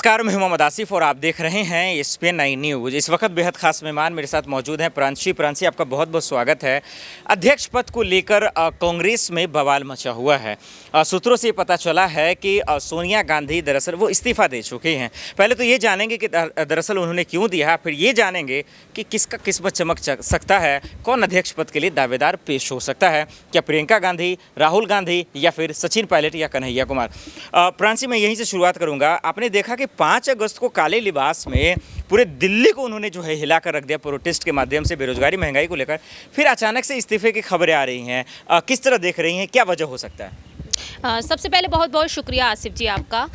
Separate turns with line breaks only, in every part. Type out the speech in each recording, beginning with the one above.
नमस्कार, मैं मोहम्मद आसिफ और आप देख रहे हैं एसपीएन 9 न्यूज़। इस वक्त बेहद खास मेहमान मेरे साथ मौजूद हैं प्रांशी आपका बहुत बहुत स्वागत है। अध्यक्ष पद को लेकर कांग्रेस में बवाल मचा हुआ है। सूत्रों से पता चला है कि सोनिया गांधी दरअसल वो इस्तीफ़ा दे चुकी हैं। पहले तो ये जानेंगे कि दरअसल उन्होंने क्यों दिया, फिर ये जानेंगे कि किसका किस्मत चमक सकता है, कौन अध्यक्ष पद के लिए दावेदार पेश हो सकता है, क्या प्रियंका गांधी, राहुल गांधी या फिर सचिन पायलट या कन्हैया कुमार। प्रांशी, मैं यहीं से शुरुआत करूँगा। आपने देखा कि 5 अगस्त को काले लिबास में पूरे दिल्ली को उन्होंने जो है हिलाकर रख दिया प्रोटेस्ट के माध्यम से, बेरोजगारी महंगाई को लेकर। फिर अचानक से इस्तीफे की खबरें आ रही हैं, किस तरह देख रही हैं, क्या वजह हो सकता है?
सबसे पहले बहुत बहुत शुक्रिया आसिफ जी आपका।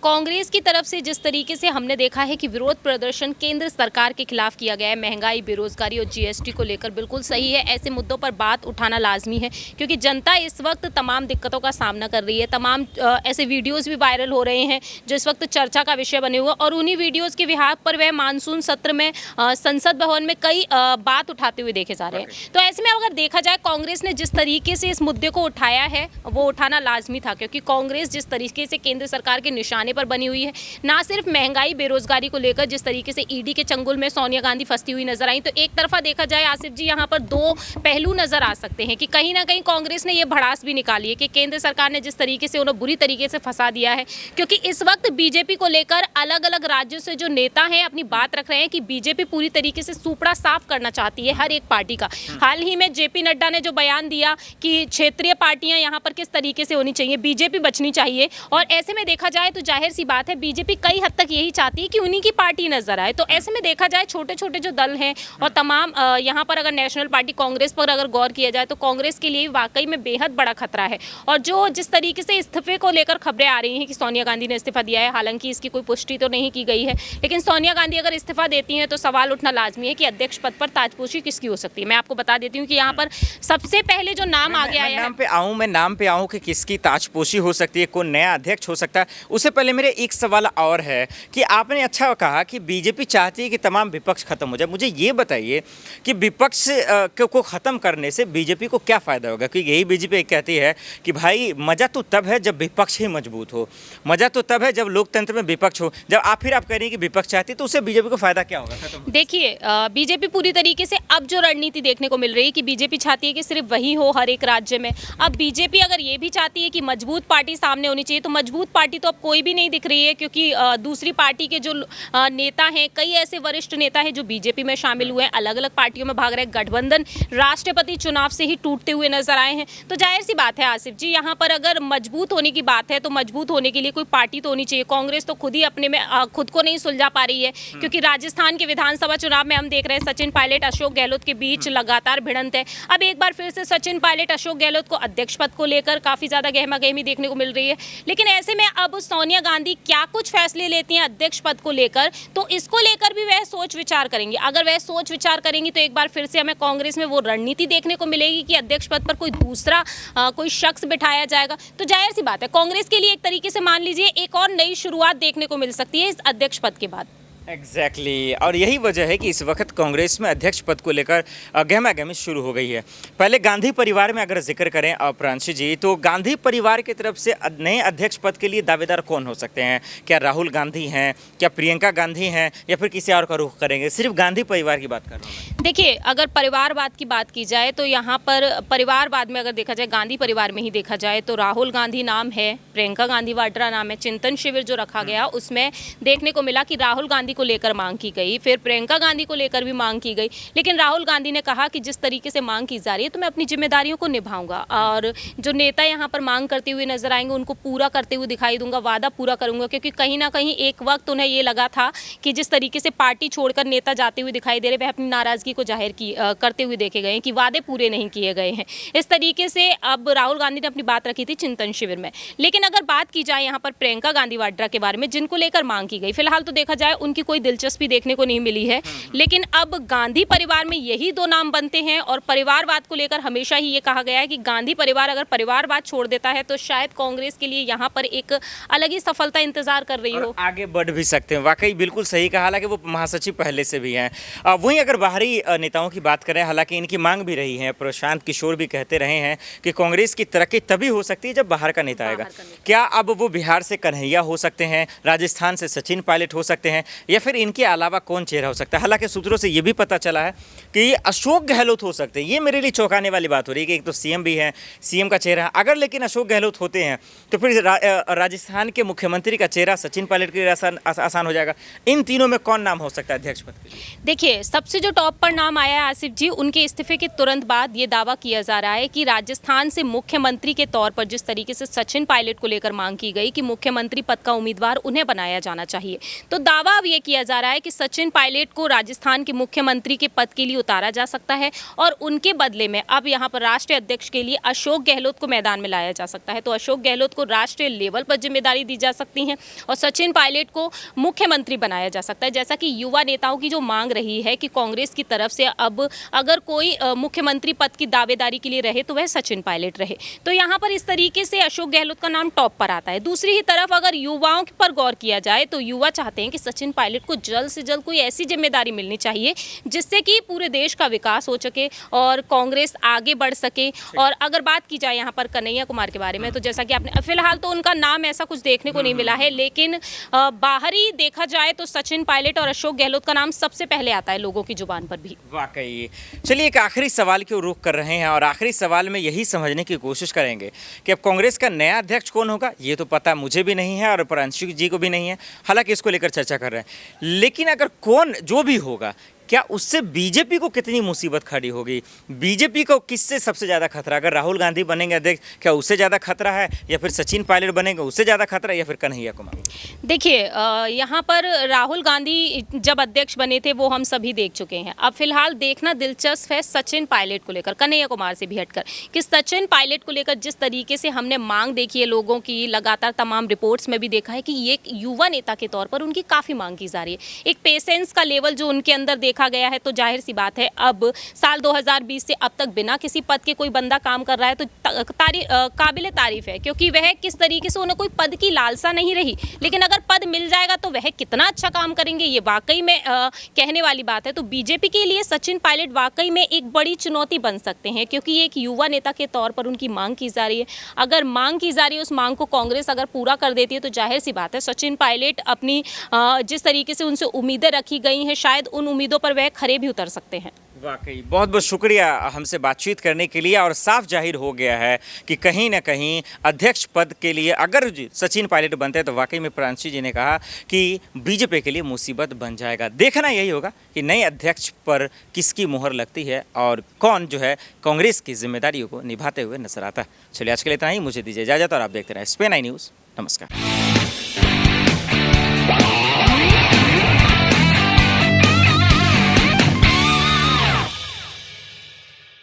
कांग्रेस की तरफ से जिस तरीके से हमने देखा है कि विरोध प्रदर्शन केंद्र सरकार के खिलाफ किया गया है, महंगाई, बेरोजगारी और जीएसटी को लेकर, बिल्कुल सही है। ऐसे मुद्दों पर बात उठाना लाजमी है क्योंकि जनता इस वक्त तमाम दिक्कतों का सामना कर रही है। तमाम ऐसे वीडियोज़ भी वायरल हो रहे हैं जो इस वक्त चर्चा का विषय बने हुए, और उन्हीं वीडियोज़ के विहार पर वह मानसून सत्र में संसद भवन में कई बात उठाते हुए देखे जा रहे हैं। तो ऐसे में अगर देखा जाए, कांग्रेस ने जिस तरीके से इस मुद्दे को उठाया है वो उठाना लाजमी था, क्योंकि कांग्रेस जिस तरीके से केंद्र सरकार के निशाने पर बनी हुई है, ना सिर्फ महंगाई, बेरोजगारी को लेकर जिस तरीके से ईडी के चंगुल में सोनिया गांधी फंसती हुई नजर आई, तो एक तरफा देखा जाए आसिफ जी, यहाँ पर दो पहलू नजर आ सकते हैं कि कहीं ना कहीं कांग्रेस ने यह भड़ास भी निकाली है कि केंद्र सरकार ने जिस तरीके से उन्हें बुरी तरीके से फंसा दिया है। क्योंकि इस वक्त बीजेपी को लेकर अलग अलग राज्यों से जो नेता हैं अपनी बात रख रहे हैं कि बीजेपी पूरी तरीके से सूपड़ा साफ करना चाहती है हर एक पार्टी का। हाल ही में जेपी नड्डा ने जो बयान दिया कि क्षेत्रीय पार्टियां यहाँ पर किस तरीके से होनी चाहिए, बीजेपी बचनी चाहिए, और ऐसे में देखा जाए तो जाहिर सी बात है बीजेपी कई हद तक यही चाहती है कि उन्हीं की पार्टी नजर आए। तो ऐसे में देखा जाए छोटे छोटे जो दल हैं और तमाम यहाँ पर अगर नेशनल पार्टी कांग्रेस पर अगर गौर किया जाए तो कांग्रेस के लिए वाकई में बेहद बड़ा खतरा है। और जो जिस तरीके से इस्तीफे को लेकर खबरें आ रही हैं कि सोनिया गांधी ने इस्तीफा दिया है, हालांकि इसकी कोई पुष्टि तो नहीं की गई है, लेकिन सोनिया गांधी अगर इस्तीफा देती हैं तो सवाल उठना लाजमी है कि अध्यक्ष पद पर ताजपोशी किसकी हो सकती है। मैं आपको बता देती हूँ कि यहाँ पर सबसे पहले जो नाम आगे आया है,
नाम पे आऊँ कि किसकी ताजपोशी हो सकती है, कौन नया अध्यक्ष हो सकता है, उससे पहले मेरे एक सवाल और है कि आपने अच्छा कहा कि बीजेपी चाहती है कि तमाम विपक्ष खत्म हो जाए। मुझे ये बताइए कि विपक्ष को खत्म करने से बीजेपी को क्या फ़ायदा होगा? क्योंकि यही बीजेपी कहती है कि भाई मज़ा तो तब है जब विपक्ष ही मजबूत हो, मज़ा तो तब है जब लोकतंत्र में विपक्ष हो। जब आप कह रही हैं कि विपक्ष चाहती है तो उससे बीजेपी को फ़ायदा क्या होगा?
देखिए, बीजेपी पूरी तरीके से अब जो रणनीति देखने को मिल रही है कि बीजेपी चाहती है कि सिर्फ वही हो हर एक राज्य में। अब बीजेपी अगर ये भी चाहती है कि मजबूत पार्टी सामने होनी चाहिए, तो मजबूत पार्टी तो अब कोई भी नहीं दिख रही है, क्योंकि दूसरी पार्टी के जो नेता हैं, कई ऐसे वरिष्ठ नेता हैं जो बीजेपी में शामिल हुए हैं, अलग अलग पार्टियों में भाग रहे हैं। गठबंधन राष्ट्रपति चुनाव से ही टूटते हुए नजर आए हैं। तो जाहिर सी बात है आसिफ जी, यहाँ पर अगर मजबूत होने की बात है तो मजबूत होने के लिए कोई पार्टी तो होनी चाहिए। कांग्रेस तो खुद ही अपने में खुद को नहीं सुलझा पा रही है, क्योंकि राजस्थान के विधानसभा चुनाव में हम देख रहे हैं सचिन पायलट, अशोक गहलोत के बीच लगातार भिड़ंत है। अब एक बार फिर से सचिन पायलट, अशोक गहलोत को अध्यक्ष पद को लेकर काफी ज्यादा गहमा गहमी देखने को मिल रही है। लेकिन ऐसे में अब सोनिया गांधी क्या कुछ फैसले लेती हैं अध्यक्ष पद को लेकर, तो इसको लेकर भी वह सोच विचार करेंगी। अगर वह सोच विचार करेंगी तो एक बार फिर से हमें कांग्रेस में वो रणनीति देखने को मिलेगी कि अध्यक्ष पद पर कोई दूसरा कोई शख्स बिठाया जाएगा। तो जाहिर सी बात है कांग्रेस के लिए एक तरीके से मान लीजिए एक और नई शुरुआत देखने को मिल सकती है इस अध्यक्ष पद के बाद।
एग्जैक्टली और यही वजह है कि इस वक्त कांग्रेस में अध्यक्ष पद को लेकर गहमा गहमी शुरू हो गई है। पहले गांधी परिवार में अगर जिक्र करें प्रांशी जी, तो गांधी परिवार की तरफ से नए अध्यक्ष पद के लिए दावेदार कौन हो सकते हैं? क्या राहुल गांधी हैं, क्या प्रियंका गांधी हैं, या फिर किसी और का रुख करेंगे? सिर्फ गांधी परिवार की बात कर रहा हूँ।
देखिए, अगर परिवारवाद की बात की जाए तो यहाँ पर परिवारवाद में अगर देखा जाए, गांधी परिवार में ही देखा जाए तो राहुल गांधी नाम है, प्रियंका गांधी वाड्रा नाम है। चिंतन शिविर जो रखा गया उसमें देखने को मिला कि राहुल गांधी को लेकर मांग की गई, फिर प्रियंका गांधी को लेकर भी मांग की गई, लेकिन राहुल गांधी ने कहा कि जिस तरीके से मांग की जा रही है तो मैं अपनी जिम्मेदारियों को निभाऊंगा, और जो नेता यहाँ पर मांग करते हुए नजर आएंगे उनको पूरा करते हुए दिखाई दूंगा, वादा पूरा करूंगा। क्योंकि कहीं ना कहीं एक वक्त उन्हें ये लगा था कि जिस तरीके से पार्टी छोड़कर नेता जाते हुए दिखाई दे रहे, वह अपनी नाराजगी को जाहिर करते हुए देखे गए कि वादे पूरे नहीं किए गए हैं। इस तरीके से अब राहुल गांधी ने अपनी बात रखी थी चिंतन शिविर में। लेकिन अगर बात की जाए यहाँ पर प्रियंका गांधी वाड्रा के बारे में, जिनको लेकर मांग की गई, फिलहाल तो देखा जाए उनकी कोई दिलचस्पी देखने को नहीं मिली है। लेकिन अब गांधी परिवार में यही दो नाम बनते हैं, और परिवारवाद को लेकर हमेशा ही ये कहा गया है कि गांधी परिवार अगर परिवारवाद छोड़ देता है तो शायद कांग्रेस के लिए यहाँ पर एक अलग ही सफलता इंतजार कर रही हो,
आगे बढ़ भी सकते हैं। वाकई बिल्कुल सही कहा, हालांकि वो महासचिव पहले से भी हैं। वहीं अगर बाहरी नेताओं की बात करें, हालांकि इनकी मांग भी रही है, प्रशांत किशोर भी कहते रहे हैं कि कांग्रेस की तरक्की तभी हो सकती है जब बाहर का नेता आएगा। क्या अब वो बिहार से कन्हैया हो सकते हैं, राजस्थान से सचिन पायलट हो सकते हैं, या फिर इनके अलावा कौन चेहरा हो सकता है? हालांकि सूत्रों से ये भी पता चला है कि अशोक गहलोत हो सकते हैं। ये मेरे लिए चौंकाने वाली बात हो रही है कि एक तो सीएम भी है, सीएम का चेहरा है। अगर लेकिन अशोक गहलोत होते हैं तो फिर राजस्थान के मुख्यमंत्री का चेहरा सचिन पायलट के लिए आसान हो जाएगा। इन तीनों में कौन नाम हो सकता है अध्यक्ष पद के लिए?
देखिए, सबसे जो टॉप पर नाम आया है आसिफ जी, उनके इस्तीफे के तुरंत बाद ये दावा किया जा रहा है कि राजस्थान से मुख्यमंत्री के तौर पर जिस तरीके से सचिन पायलट को लेकर मांग की गई कि मुख्यमंत्री पद का उम्मीदवार उन्हें बनाया जाना चाहिए, तो दावा अब ये किया जा रहा है कि सचिन पायलट को राजस्थान के मुख्यमंत्री के पद के लिए उतारा जा सकता है और उनके बदले में अब यहाँ पर राष्ट्रीय अध्यक्ष के लिए अशोक गहलोत को मैदान में लाया जा सकता है। तो अशोक गहलोत को राष्ट्रीय लेवल पर जिम्मेदारी दी जा सकती है और सचिन पायलट को मुख्यमंत्री बनाया जा सकता है। जैसा कि युवा नेताओं की जो मांग रही है कि कांग्रेस की तरफ से अब अगर कोई मुख्यमंत्री पद की दावेदारी के लिए रहे तो वह सचिन पायलट रहे, तो यहाँ पर इस तरीके से अशोक गहलोत का नाम टॉप पर आता है। दूसरी ही तरफ अगर युवाओं पर गौर किया जाए तो युवा चाहते हैं कि सचिन पायलट को जल्द से जल्द कोई ऐसी जिम्मेदारी मिलनी चाहिए जिससे कि पूरे देश का विकास हो सके और कांग्रेस आगे बढ़ सके। और अगर बात की जाए यहाँ पर कन्हैया कुमार के बारे में, तो जैसा कि आपने फिलहाल तो उनका नाम ऐसा कुछ देखने को नहीं मिला है, लेकिन बाहरी देखा जाए तो सचिन पायलट और अशोक गहलोत का नाम सबसे पहले आता है लोगों की जुबान पर भी।
वाकई। चलिए, एक आखिरी सवाल की ओर रुख कर रहे हैं और आखिरी सवाल में यही समझने की कोशिश करेंगे कि अब कांग्रेस का नया अध्यक्ष कौन होगा। ये तो पता मुझे भी नहीं है और प्रांशु जी को भी नहीं है, हालांकि इसको लेकर चर्चा कर रहे हैं। लेकिन अगर कौन जो भी होगा, क्या उससे बीजेपी को कितनी मुसीबत खड़ी होगी? बीजेपी को किससे सबसे ज़्यादा खतरा? अगर राहुल गांधी बनेंगे अध्यक्ष, क्या उससे ज़्यादा खतरा है, या फिर सचिन पायलट बनेंगे उससे ज़्यादा खतरा है, या फिर कन्हैया कुमार?
देखिए, यहाँ पर राहुल गांधी जब अध्यक्ष बने थे वो हम सभी देख चुके हैं। अब फिलहाल देखना दिलचस्प है सचिन पायलट को लेकर, कन्हैया कुमार से भी हटकर, कि सचिन पायलट को लेकर जिस तरीके से हमने मांग देखी है लोगों की, लगातार तमाम रिपोर्ट्स में भी देखा है कि ये एक युवा नेता के तौर पर उनकी काफ़ी मांग की जा रही है। एक पेशेंस का लेवल जो उनके अंदर देखा गया है, तो जाहिर सी बात है अब साल 2020 से अब तक बिना किसी पद के कोई बंदा काम कर रहा है तो काबिल तारीफ है, क्योंकि वह किस तरीके से उन्हें कोई पद की लालसा नहीं रही, लेकिन अगर पद मिल जाएगा तो वह कितना अच्छा काम करेंगे ये वाकई में कहने वाली बात है। तो बीजेपी के लिए सचिन पायलट वाकई में एक बड़ी चुनौती बन सकते हैं, क्योंकि एक युवा नेता के तौर पर उनकी मांग की जा रही है। अगर मांग की जा रही है, उस मांग को कांग्रेस अगर पूरा कर देती है तो जाहिर सी बात है सचिन पायलट अपनी जिस तरीके से उनसे उम्मीदें रखी गई हैं, शायद उन उम्मीदों पर वह खरे भी उतर सकते हैं।
वाकई बहुत बहुत शुक्रिया हमसे बातचीत करने के लिए। और साफ जाहिर हो गया है कि कहीं ना कहीं अध्यक्ष पद के लिए अगर सचिन पायलट बनते हैं तो वाकई में प्रांशु जी ने कहा कि बीजेपी के लिए मुसीबत बन जाएगा। देखना यही होगा कि नए अध्यक्ष पर किसकी मुहर लगती है और कौन जो है कांग्रेस की जिम्मेदारियों को निभाते हुए नजर आता है। चलिए, आज के लिए इतना ही। मुझे दीजिए इजाजत और आप देखते रहें SPN9 न्यूज़। नमस्कार।